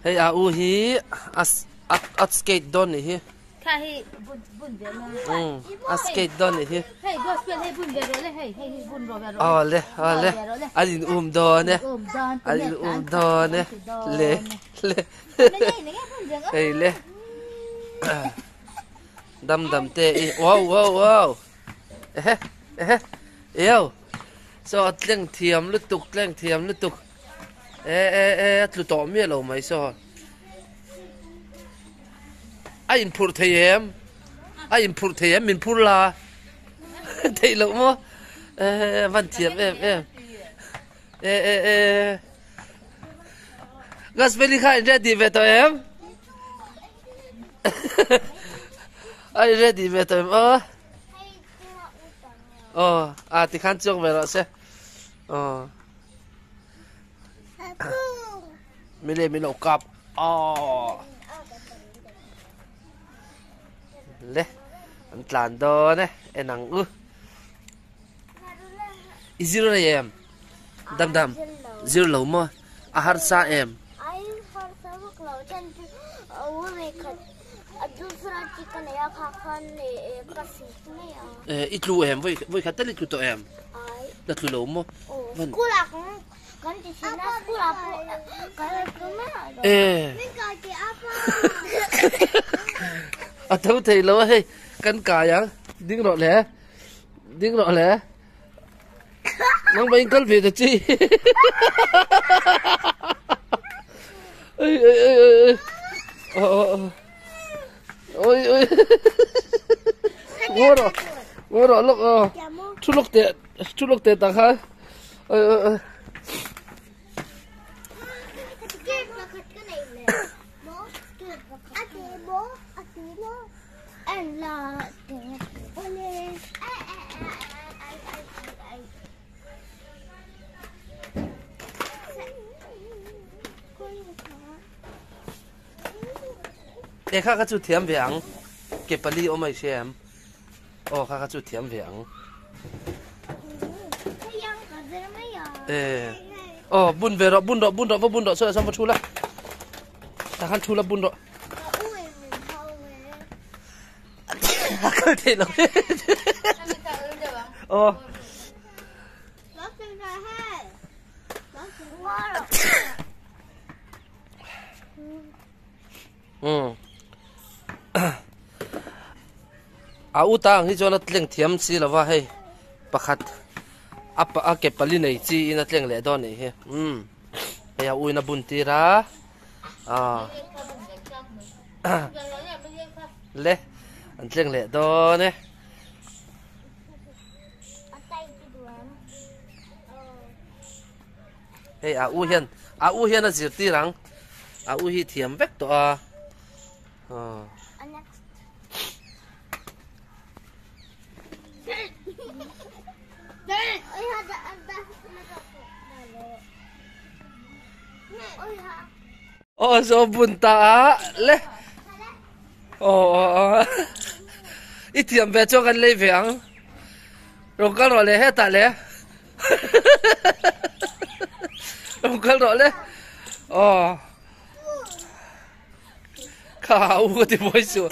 hey au hi at skate don ni hi Hey, bun skate don ni hi hey, gospel hey bun vero le hey bun ro vero. le alin don ne alin don ne le hey le đâm tê wow yêu so tleng thiam lu tuk tlu to mi lo mai so ai in phur theyem min phur la thei lo mo văn thiam em gas veli khai ready ve to em ai ready ve to em thì khăn trước về rồi sẽ mình lẩu cặp lẽ anh làm đó nè em ăn zero này em đam zero lẩu mà har sa em ít lu em với khát ít lu to em đặt lu lẩu mà vâng thấu thầy lỗ hay cắn cả vậy đứng rõ lẽ mang bên cân về được chi ôi ngô rồi lúc chút lúc tệ tặng ha để khác chút thiểm vàngเก็บปลีเอาไม่แชมข้าจุดเทียมเวียงบุญเวรบุญดอกว่าบุญดอกช่วยสมบูรณ์ชูละถ้าขันชูละบุญดอกก็เท่เลยอุตังที่จอนัดเลี้ยงเทียมสิละว่าให้ประคัดเก็บปลีในจีนัดเลี้ยงเละดอนนี่เฮ้ไปเอาอุ้ยนับบุญตีระเละอันเลี้ยงเละดอนเนี่ยเฮ้อุ้ยเฮียนน่ะสิตีรังอุ้ยเทียมเวกตัวso bunta le itiam be cho kan le veang rong kal ro le he ta le rong kal ro le ka u ti boi su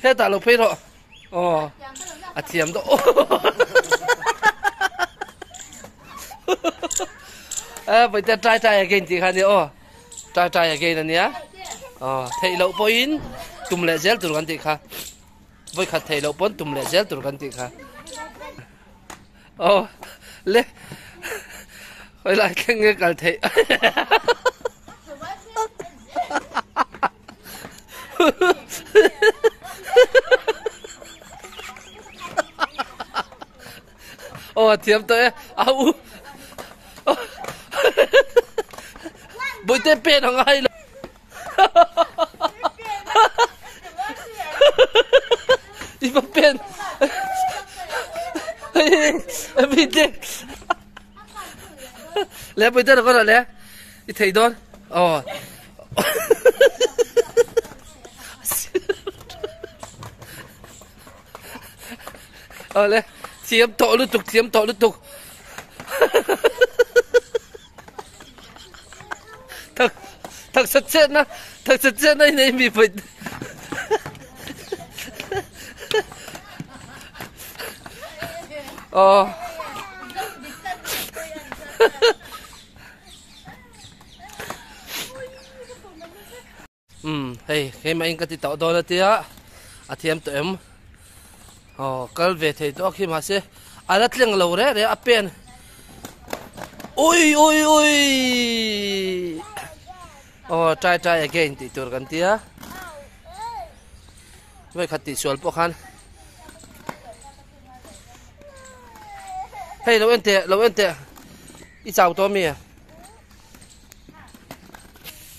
he ta lo phe ro atiam do bây giờ trai again thì khán đi trai again này nhá thầy lậu point tụm lệ gel tụi con thì khá với khát thầy lậu point tụm lệ gel tụi con thì khá lệ hồi lại cái nghe cả thầy thiếm tới bôi tê pê nó ngay luôn đi vào pên bị tê lẽ bôi tê là con là lẽ đi thấy đón lẽ thiếm tổ liên tục thật sạch chết na thật sạch chết này này bị phải hey khi mà anh cái tàu đó là tia à thì em tụi em cái về thì đó khi mà sẽ rất là lâu đấy để apen ôi ôi ôi try again thì tôi cần tia vậy khát thì xuân bốc han hey lâu anh tệ ít chào tôi mày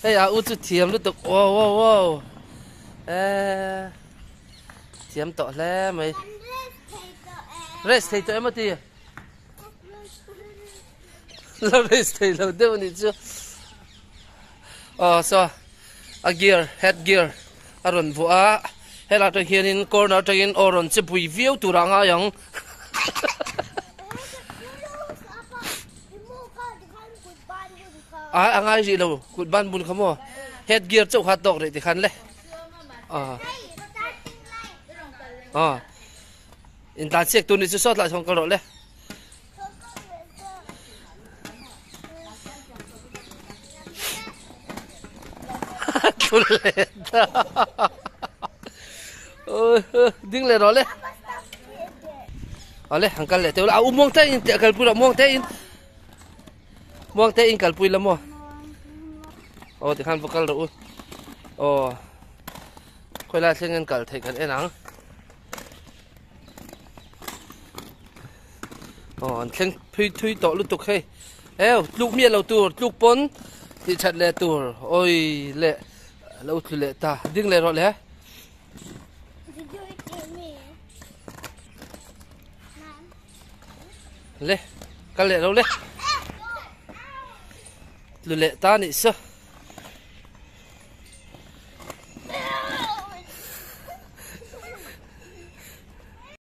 hey à út thiếm lúc tục wow thiếm tọt lẽ mày rest thì tụi em mất đi lâu rest thì lâu đâu đi chứ so a gear head gear aron vua hay là tôi hiện in corner tôi in oron chỉ bùi view tu rang ayang anh ai gì đâu cụt ban bún không à head gear châu hạt đỏ đấy thì khăn lẽ in tan sek tu ni chu sot la chong kal ro le tu le ding le ro le ale angkal le te la umong te in te kal pura mong te in kal pui la mo ti khan vokal ro khoi la thleng kal thei kan enang anh khen thui tọ lúc tục hay, lúc miên lâu tour lúc bốn thì chặt lệ tour, ôi lệ lâu thì lệ ta, đinh lệ rồi lẽ, lệ, cái lệ đâu lệ, lệ ta nị sao?